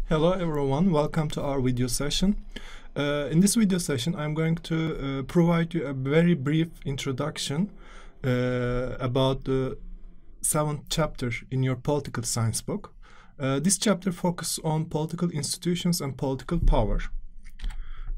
Hello everyone, welcome to our video session. In this video session, I'm going to provide you a very brief introduction about the 7th chapter in your political science book. This chapter focuses on political institutions and political power.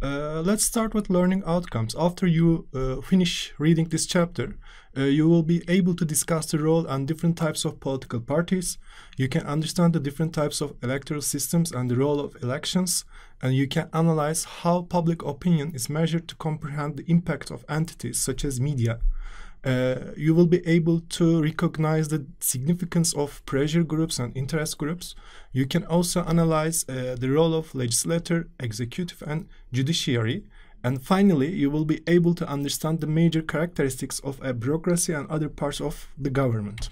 Let's start with learning outcomes. After you finish reading this chapter, you will be able to discuss the role and different types of political parties. You can understand the different types of electoral systems and the role of elections, and you can analyze how public opinion is measured to comprehend the impact of entities such as media. You will be able to recognize the significance of pressure groups and interest groups. You can also analyze the role of legislature, executive, and judiciary. And finally, you will be able to understand the major characteristics of a bureaucracy and other parts of the government.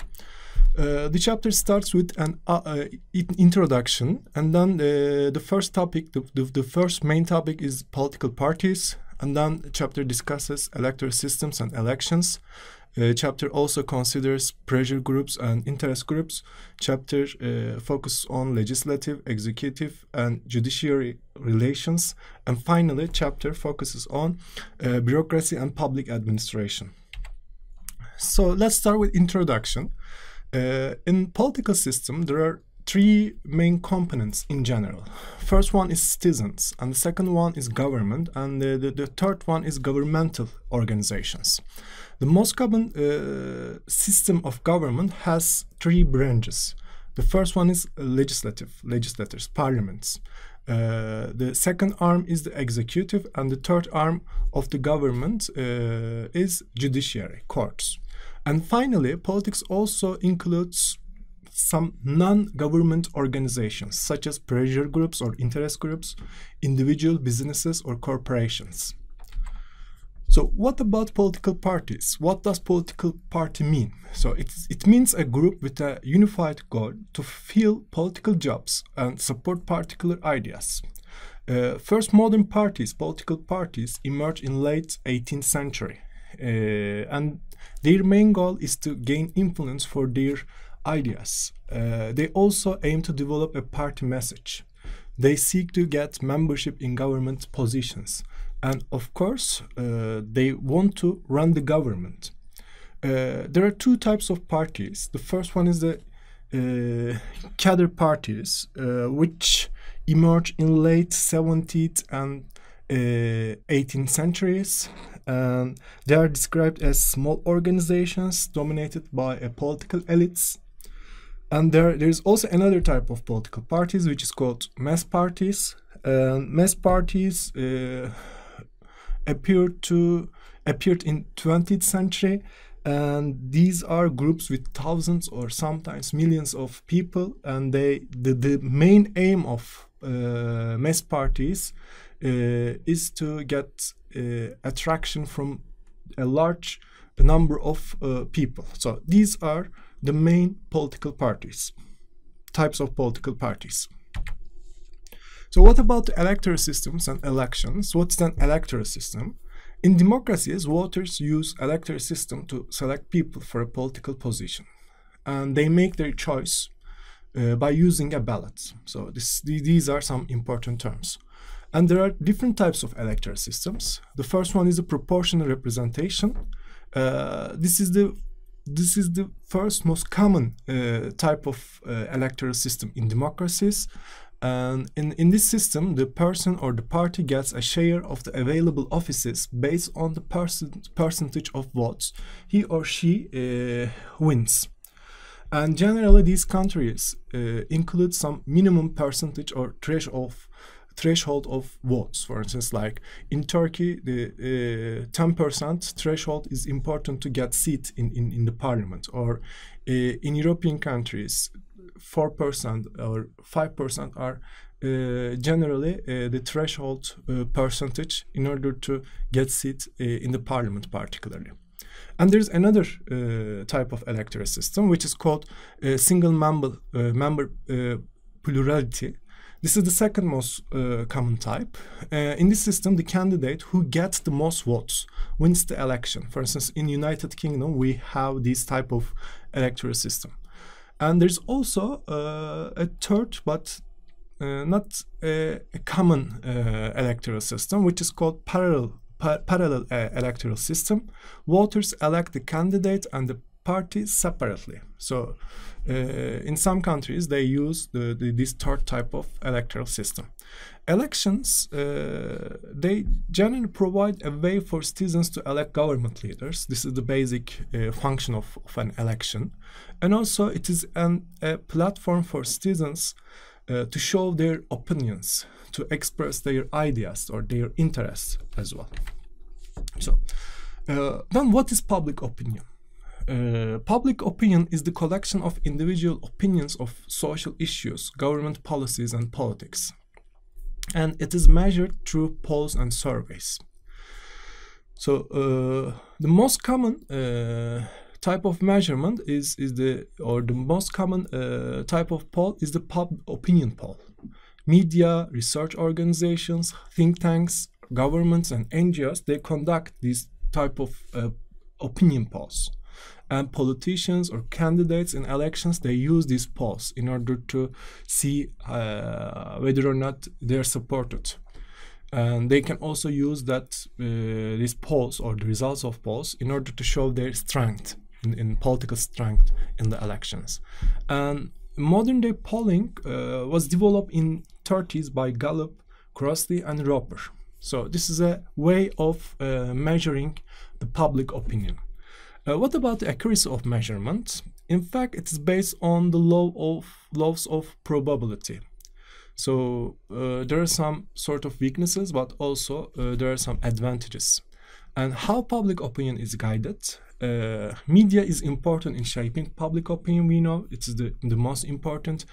The chapter starts with an introduction, and then the first topic, the first main topic is political parties. And then the chapter discusses electoral systems and elections. Chapter also considers pressure groups and interest groups. Chapter focuses on legislative, executive, and judiciary relations. And finally, chapter focuses on bureaucracy and public administration. So let's start with introduction. In political system, there are three main components in general. First one is citizens, and the second one is government, and the third one is governmental organizations. The most common system of government has three branches. The first one is legislators, parliaments. The second arm is the executive, and the third arm of the government is judiciary, courts. And finally, politics also includes some non-government organizations, such as pressure groups or interest groups, individual businesses or corporations. So what about political parties? What does political party mean? So it means a group with a unified goal to fill political jobs and support particular ideas. First modern parties, political parties, emerged in late 18th century. And their main goal is to gain influence for their ideas. They also aim to develop a party message. They seek to get membership in government positions. And of course, they want to run the government. There are two types of parties. The first one is the cadre parties, which emerged in late 17th and 18th centuries. And they are described as small organizations dominated by a political elites. And there's also another type of political parties, which is called mass parties. Mass parties appeared in 20th century, and these are groups with thousands or sometimes millions of people. And the main aim of mass parties is to get attraction from a large number of people. So these are the main political parties, types of political parties. So what about the electoral systems and elections? What's an electoral system? In democracies, voters use electoral system to select people for a political position, and they make their choice by using a ballot. So these are some important terms. And there are different types of electoral systems. The first one is a proportional representation. This is the first most common type of electoral system in democracies. And in this system, the person or the party gets a share of the available offices based on the percentage of votes he or she wins. And generally, these countries include some minimum percentage or threshold of votes. For instance, like in Turkey, the 10% threshold is important to get seat in the parliament. Or in European countries, 4% or 5% are generally the threshold percentage in order to get seat in the parliament particularly. And there's another type of electoral system, which is called single member plurality. This is the second most common type. In this system, the candidate who gets the most votes wins the election. For instance, in United Kingdom, we have this type of electoral system. And there's also a third but not a common electoral system, which is called parallel electoral system. Voters elect the candidate and the party separately. So in some countries they use this third type of electoral system. Elections, they generally provide a way for citizens to elect government leaders. This is the basic function of an election. And also it is a platform for citizens to show their opinions, to express their ideas or their interests as well. So then what is public opinion? Public opinion is the collection of individual opinions of social issues, government policies, and politics. And it is measured through polls and surveys. So the most common type of measurement the most common type of poll is the opinion poll. Media, research organizations, think tanks, governments, and NGOs, they conduct these type of opinion polls. And politicians or candidates in elections, they use these polls in order to see whether or not they're supported. And they can also use these polls or the results of polls in order to show their strength in political strength in the elections. And modern day polling was developed in 30s by Gallup, Crossley, and Roper. So this is a way of measuring the public opinion. What about the accuracy of measurement? In fact, it is based on the laws of probability. So there are some sort of weaknesses, but also there are some advantages. And how public opinion is guided? Media is important in shaping public opinion. We know it is the most important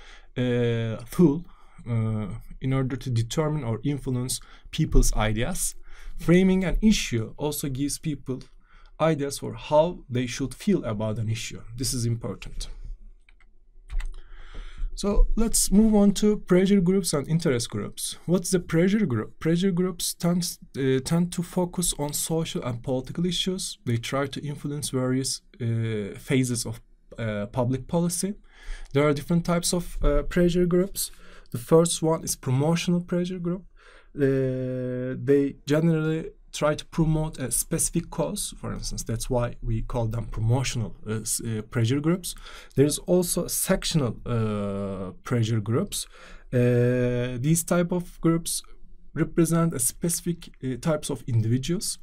tool in order to determine or influence people's ideas. Framing an issue also gives people ideas for how they should feel about an issue. This is important. So let's move on to pressure groups and interest groups. What's the pressure group? Pressure groups tend to focus on social and political issues. They try to influence various phases of public policy. There are different types of pressure groups. The first one is promotional pressure group. They generally try to promote a specific cause, for instance. That's why we call them promotional pressure groups. There's also sectional pressure groups. These type of groups represent a specific types of individuals.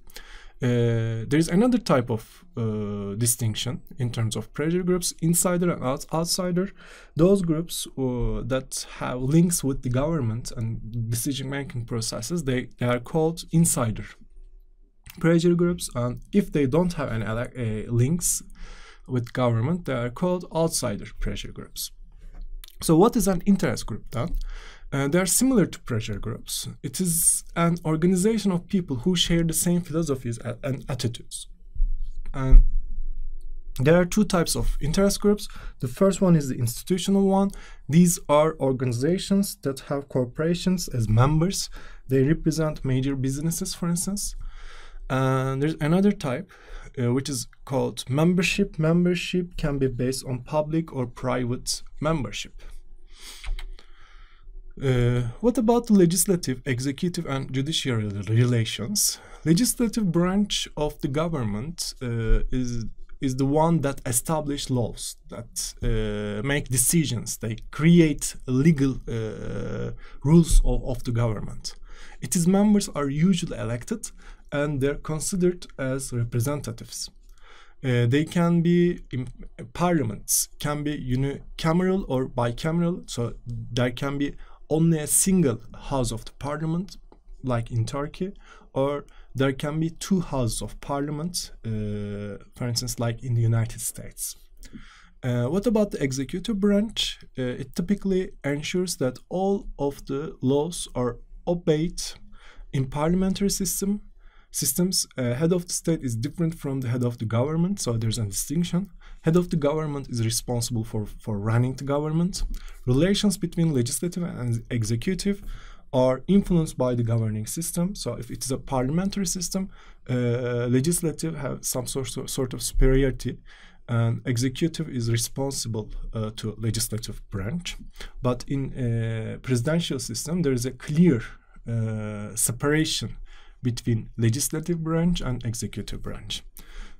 There's another type of distinction in terms of pressure groups, insider and outsider. Those groups that have links with the government and decision-making processes, they are called insider pressure groups, and if they don't have any links with government, they are called outsider pressure groups. So what is an interest group then? They are similar to pressure groups. It is an organization of people who share the same philosophies and attitudes. And there are two types of interest groups. The first one is the institutional one. These are organizations that have corporations as members. They represent major businesses, for instance. And there's another type, which is called membership. Membership can be based on public or private membership. What about the legislative, executive, and judiciary relations? Legislative branch of the government is the one that establish laws, that make decisions. They create legal rules of the government. Its members are usually elected, and they're considered as representatives. They can be in parliaments, can be unicameral or bicameral, so there can be only a single house of the parliament, like in Turkey, or there can be two houses of parliament, for instance, like in the United States. What about the executive branch? It typically ensures that all of the laws are obeyed in parliamentary systems. Head of the state is different from the head of the government, so there's a distinction. Head of the government is responsible for running the government. Relations between legislative and executive are influenced by the governing system. So if it is a parliamentary system, legislative have some sort of superiority, and executive is responsible to legislative branch. But in a presidential system, there is a clear separation between legislative branch and executive branch.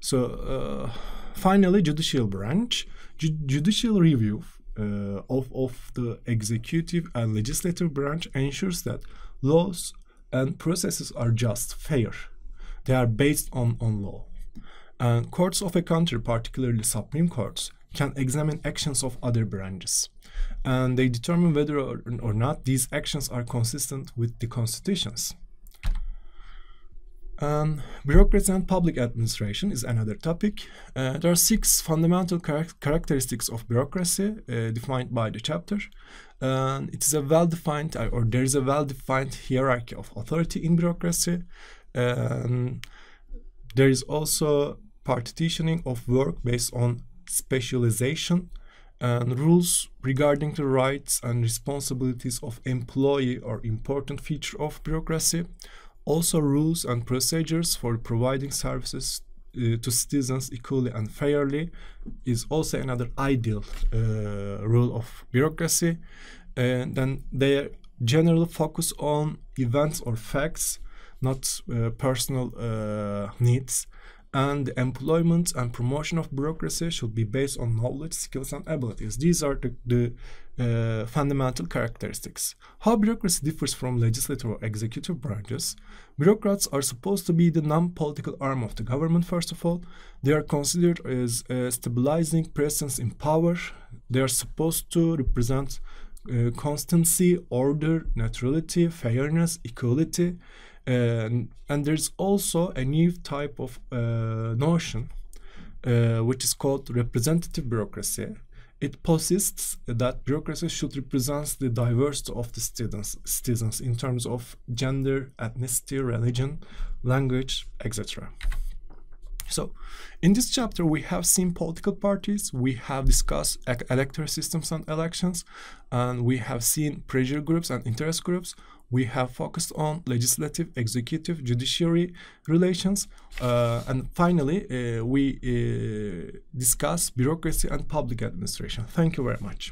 So finally, judicial branch. Judicial review of the executive and legislative branch ensures that laws and processes are just, fair. They are based on law. And courts of a country, particularly Supreme Courts, can examine actions of other branches. And they determine whether or not these actions are consistent with the constitutions. Bureaucracy and public administration is another topic. There are 6 fundamental characteristics of bureaucracy defined by the chapter. It is a well-defined, or there is a well-defined hierarchy of authority in bureaucracy. There is also partitioning of work based on specialization, and rules regarding the rights and responsibilities of employee are important feature of bureaucracy. Also, rules and procedures for providing services to citizens equally and fairly is also another ideal rule of bureaucracy. And then they generally focus on events or facts, not personal needs. And the employment and promotion of bureaucracy should be based on knowledge, skills, and abilities. These are the fundamental characteristics. How bureaucracy differs from legislative or executive branches. Bureaucrats are supposed to be the non-political arm of the government, first of all. They are considered as a stabilizing presence in power. They are supposed to represent constancy, order, neutrality, fairness, equality. And there's also a new type of notion which is called representative bureaucracy. It posits that bureaucracy should represent the diversity of the citizens in terms of gender, ethnicity, religion, language, etc. So, in this chapter, we have seen political parties, we have discussed electorate systems and elections, and we have seen pressure groups and interest groups. We have focused on legislative, executive, judiciary relations, and finally, we discuss bureaucracy and public administration. Thank you very much.